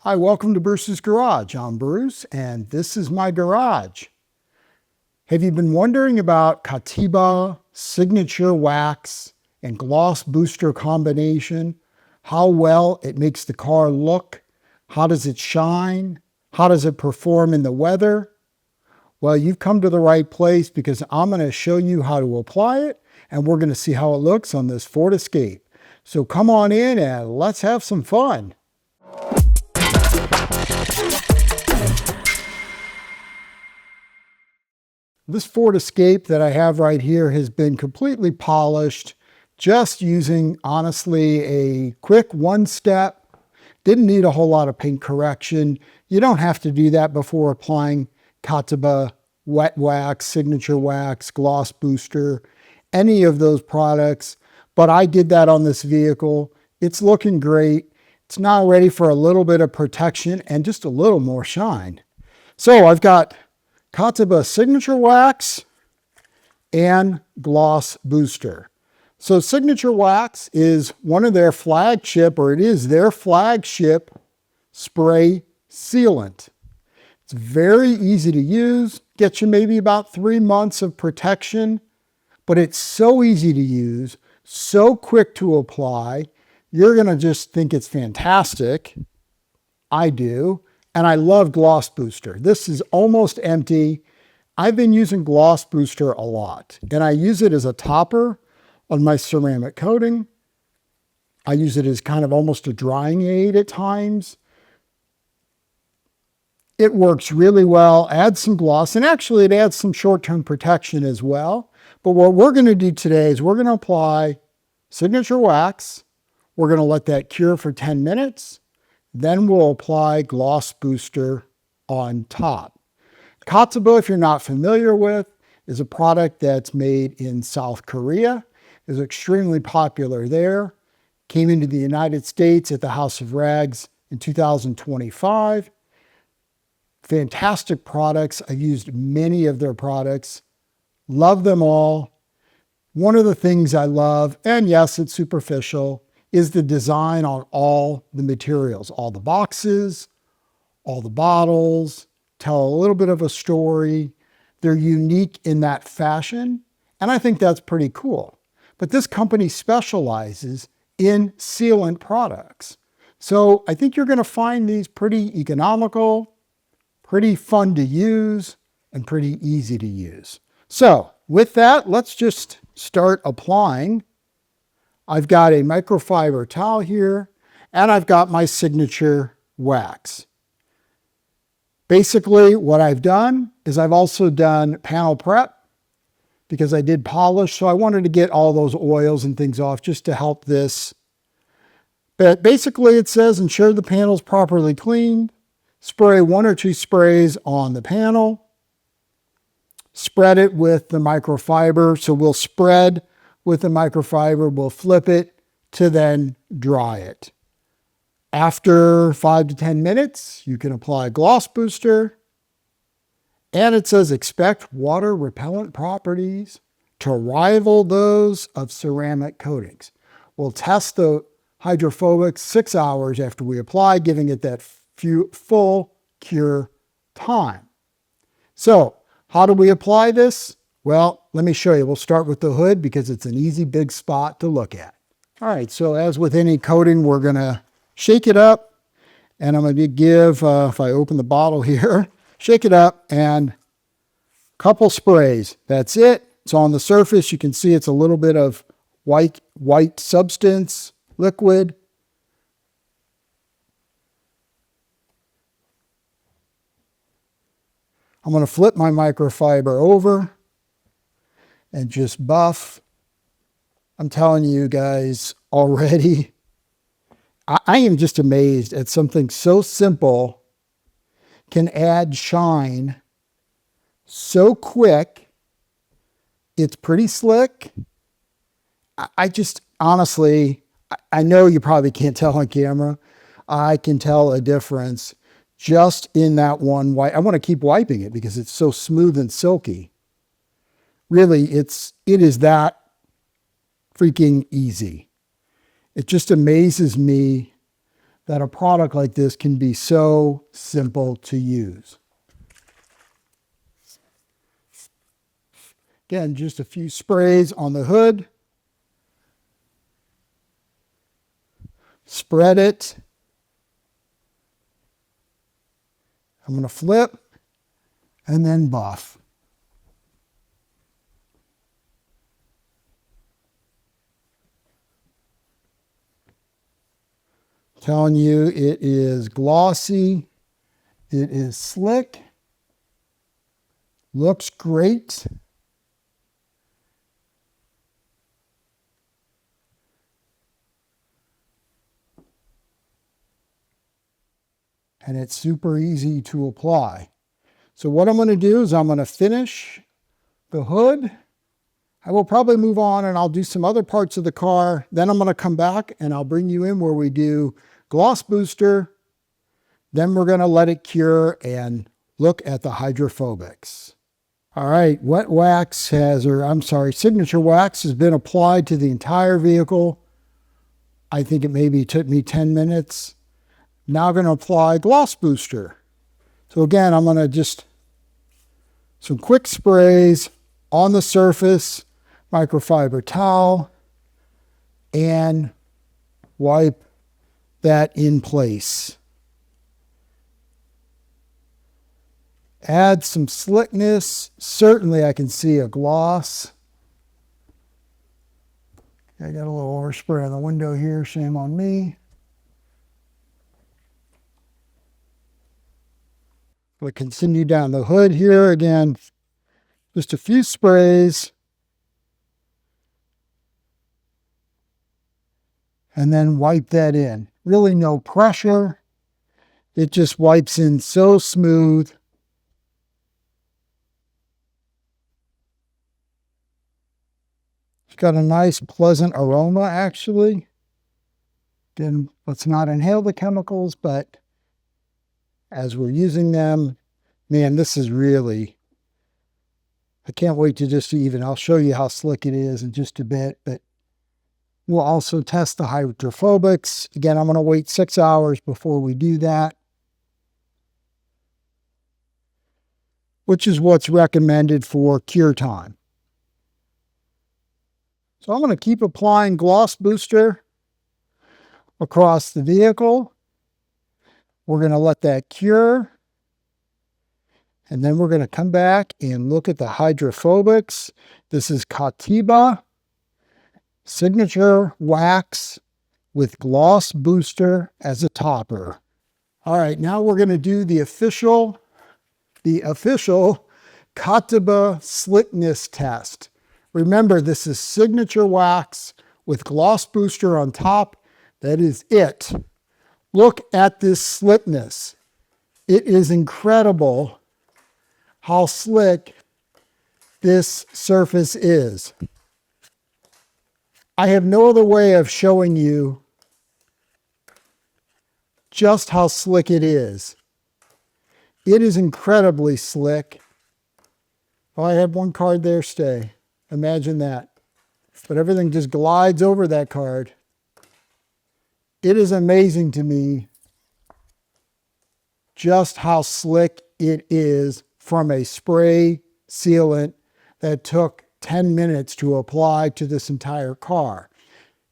Hi, welcome to Bruce's Garage. I'm Bruce, and this is my garage. Have you been wondering about Katiba Signature Wax and Gloss Booster combination? How well it makes the car look? How does it shine? How does it perform in the weather? Well, you've come to the right place because I'm going to show you how to apply it, and we're going to see how it looks on this Ford Escape. So come on in and let's have some fun. This Ford Escape that I have right here has been completely polished, just using, honestly, a quick one-step. Didn't need a whole lot of paint correction. You don't have to do that before applying Katiba Wet Wax, Signature Wax, Gloss Booster, any of those products. But I did that on this vehicle. It's looking great. It's now ready for a little bit of protection and just a little more shine. So I've got Katiba Signature Wax and Gloss Booster. So Signature Wax is one of their flagship, or it is their flagship spray sealant. It's very easy to use, gets you maybe about 3 months of protection, but it's so easy to use, so quick to apply. You're going to just think it's fantastic. I do. And I love Gloss Booster. This is almost empty. I've been using Gloss Booster a lot, and I use it as a topper on my ceramic coating. I use it as kind of almost a drying aid at times. It works really well, adds some gloss, and actually it adds some short-term protection as well. But what we're going to do today is we're going to apply Signature Wax. We're going to let that cure for 10 minutes. Then we'll apply Gloss Booster on top. Katiba, if you're not familiar with, is a product that's made in South Korea. Is extremely popular there. Came into the United States at the House of Rags in 2025. Fantastic products. I've used many of their products. Love them all. One of the things I love, and yes, it's superficial, is the design on all the materials, all the boxes, all the bottles, tell a little bit of a story. They're unique in that fashion, and I think that's pretty cool. But this company specializes in sealant products. So I think you're going to find these pretty economical, pretty fun to use, and pretty easy to use. So with that, let's just start applying. I've got a microfiber towel here, and I've got my Signature Wax. Basically, what I've done is I've also done panel prep because I did polish, so I wanted to get all those oils and things off just to help this. But basically it says ensure the panel is properly cleaned, spray 1 or 2 sprays on the panel, spread it with the microfiber. So we'll spread with the microfiber, we'll flip it to then dry it. After 5 to 10 minutes, you can apply Gloss Booster. And it says expect water repellent properties to rival those of ceramic coatings. We'll test the hydrophobics 6 hours after we apply, giving it that full cure time. So how do we apply this? Well, let me show you. We'll start with the hood because it's an easy big spot to look at. All right, so as with any coating, we're going to shake it up, and I'm going to give, if I open the bottle here, shake it up and a couple sprays. That's it. It's on the surface. You can see it's a little bit of white substance, liquid. I'm going to flip my microfiber over and just buff. I'm telling you guys already, I am just amazed at something so simple can add shine so quick. It's pretty slick. I just, honestly, I know you probably can't tell on camera. I can tell a difference just in that one wipe. I want to keep wiping it because it's so smooth and silky. Really, it is that freaking easy. It just amazes me that a product like this can be so simple to use. Again, just a few sprays on the hood. Spread it. I'm going to flip and then buff. Telling you it is glossy, it is slick, looks great. And it's super easy to apply. So what I'm going to do is I'm going to finish the hood. I will probably move on and I'll do some other parts of the car. Then I'm going to come back and I'll bring you in where we do gloss booster. Then we're going to let it cure and look at the hydrophobics. All right, signature wax has been applied to the entire vehicle. I think it maybe took me 10 minutes. Now I'm going to apply gloss booster. So again, I'm going to just some quick sprays on the surface, microfiber towel, and wipe that in place. Add some slickness. Certainly I can see a gloss. I got a little overspray on the window here, shame on me. We'll continue down the hood here. Again, just a few sprays. And then wipe that in. Really no pressure. It just wipes in so smooth. It's got a nice pleasant aroma actually. Again, let's not inhale the chemicals, but as we're using them, man, this is really, I can't wait to I'll show you how slick it is in just a bit, but we'll also test the hydrophobics. Again, I'm going to wait 6 hours before we do that, which is what's recommended for cure time. So I'm going to keep applying gloss booster across the vehicle. We're going to let that cure. And then we're going to come back and look at the hydrophobics. This is Katiba Signature Wax with gloss booster as a topper. All right, now we're going to do the official Katiba Slickness test. Remember, this is signature wax with gloss booster on top. That is it. Look at this slickness. It is incredible how slick this surface is. I have no other way of showing you just how slick it is. It is incredibly slick. Oh, I had one card there, stay. Imagine that. But everything just glides over that card. It is amazing to me just how slick it is from a spray sealant that took 10 minutes to apply to this entire car.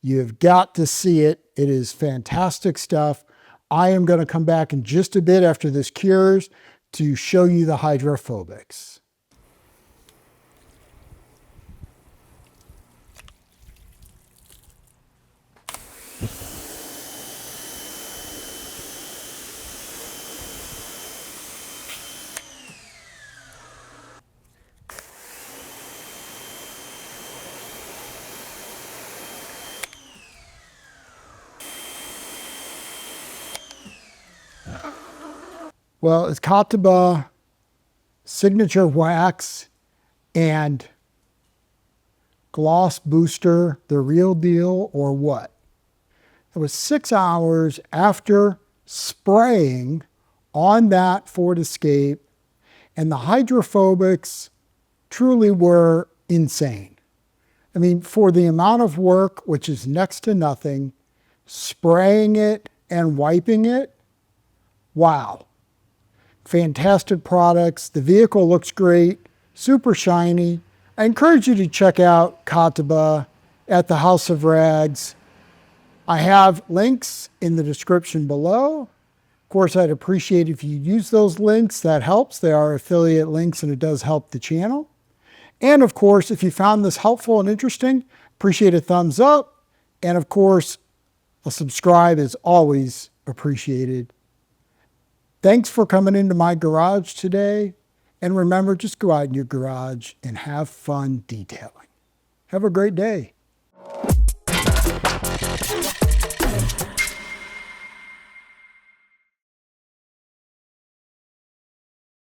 You've got to see it. It is fantastic stuff. I am going to come back in just a bit after this cures to show you the hydrophobics. Well, it's Katiba Signature Wax and Gloss Booster the real deal or what? It was 6 hours after spraying on that Ford Escape, and the hydrophobics truly were insane. I mean, for the amount of work, which is next to nothing, spraying it and wiping it, wow. Fantastic products. The vehicle looks great, super shiny. I encourage you to check out Katiba at the House of Rags. I have links in the description below. Of course, I'd appreciate if you use those links. That helps. They are affiliate links and it does help the channel. And of course, if you found this helpful and interesting, appreciate a thumbs up. And of course, a subscribe is always appreciated. Thanks for coming into my garage today. And remember, just go out in your garage and have fun detailing. Have a great day.